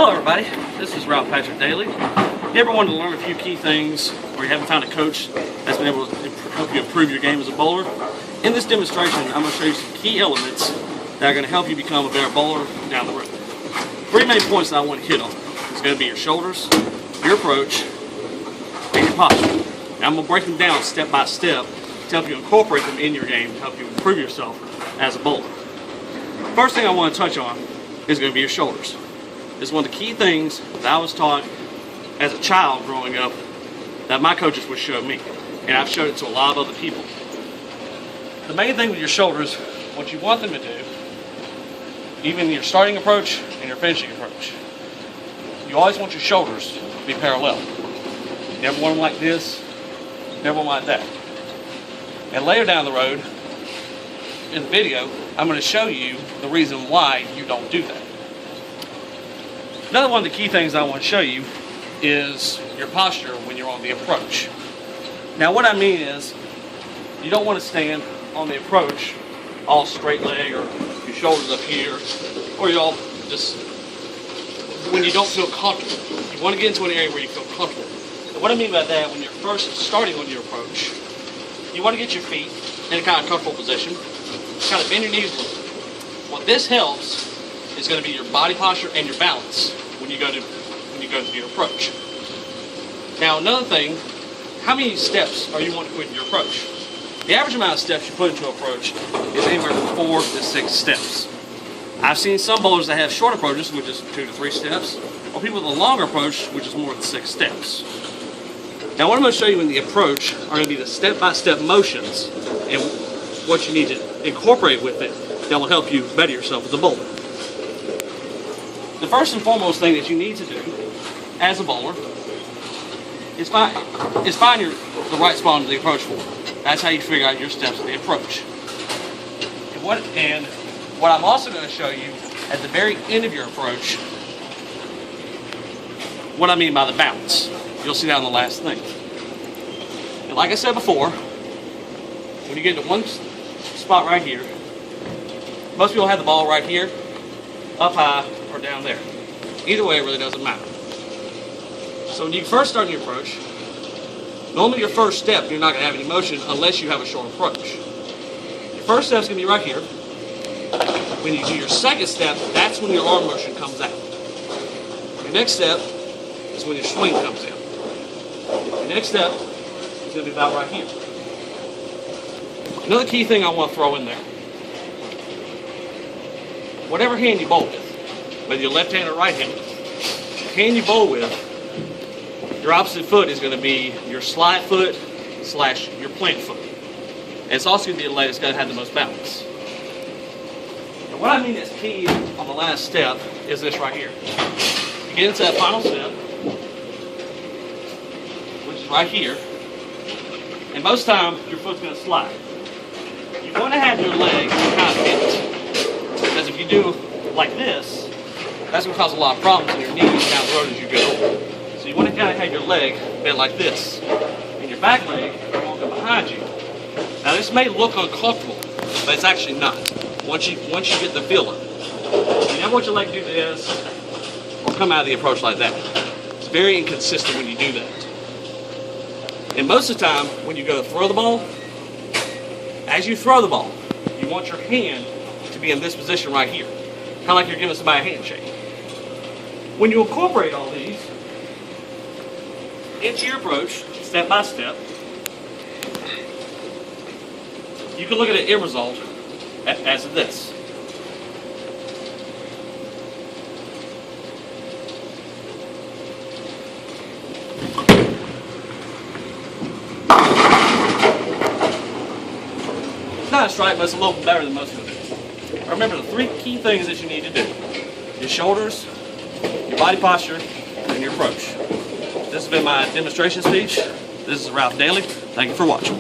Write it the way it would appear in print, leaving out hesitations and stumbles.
Hello everybody, this is Ralph Patrick Daly. You ever wanted to learn a few key things or you haven't found a coach that's been able to help you improve your game as a bowler? In this demonstration, I'm going to show you some key elements that are going to help you become a better bowler down the road. Three main points that I want to hit on. It's going to be your shoulders, your approach, and your posture. Now I'm going to break them down step by step to help you incorporate them in your game to help you improve yourself as a bowler. First thing I want to touch on is going to be your shoulders. It's one of the key things that I was taught as a child growing up that my coaches would show me, and I've showed it to a lot of other people. The main thing with your shoulders, what you want them to do, even your starting approach and your finishing approach, you always want your shoulders to be parallel. You never want them like this, never want them like that. And later down the road, in the video, I'm going to show you the reason why you don't do that. Another one of the key things I want to show you is your posture when you're on the approach. Now what I mean is, you don't want to stand on the approach all straight leg or your shoulders up here, or you all just, when you don't feel comfortable. You want to get into an area where you feel comfortable. And what I mean by that, when you're first starting on your approach, you want to get your feet in a kind of comfortable position, kind of bend your knees a little bit. What this helps is going to be your body posture and your balance when you go to your approach. Now another thing, how many steps are you wanting to put in your approach? The average amount of steps you put into an approach is anywhere from 4 to 6 steps. I've seen some bowlers that have short approaches, which is 2 to 3 steps, or people with a longer approach, which is more than 6 steps. Now what I'm going to show you in the approach are going to be the step-by-step motions and what you need to incorporate with it that will help you better yourself as a bowler. The first and foremost thing that you need to do as a bowler is find the right spot on the approach form. That's how you figure out your steps of the approach. And what I'm also going to show you at the very end of your approach, what I mean by the bounce. You'll see that on the last thing. And like I said before, when you get to one spot right here, most people have the ball right here, up high, or down there. Either way, it really doesn't matter. So when you first start your approach, normally your first step, you're not going to have any motion unless you have a short approach. Your first step is going to be right here. When you do your second step, that's when your arm motion comes out. Your next step is when your swing comes in. Your next step is going to be about right here. Another key thing I want to throw in there. Whatever hand you bowl with, whether you're left-handed or right-handed, the hand you bowl with, your opposite foot is going to be your slide foot / your plant foot. And it's also going to be the leg that's going to have the most balance. And what I mean is key on the last step is this right here. You get into that final step, which is right here, and most times your foot's going to slide. You want to have your leg kind of bent, because if you do like this, that's going to cause a lot of problems in your knees down the road as you get older. So you want to kind of have your leg bent like this, and your back leg won't go behind you. Now this may look uncomfortable, but it's actually not. Once you get the feel of it. You never want your leg to do this, or come out of the approach like that. It's very inconsistent when you do that. And most of the time, when you go to throw the ball, as you throw the ball, you want your hand to be in this position right here. Kind of like you're giving somebody a handshake. When you incorporate all these into your approach, step by step, you can look at the end result as this. It's not a strike, but it's a little better than most of it. Remember the 3 key things that you need to do. Your shoulders, your body posture, and your approach. This has been my demonstration speech. This is Ralph Daly. Thank you for watching.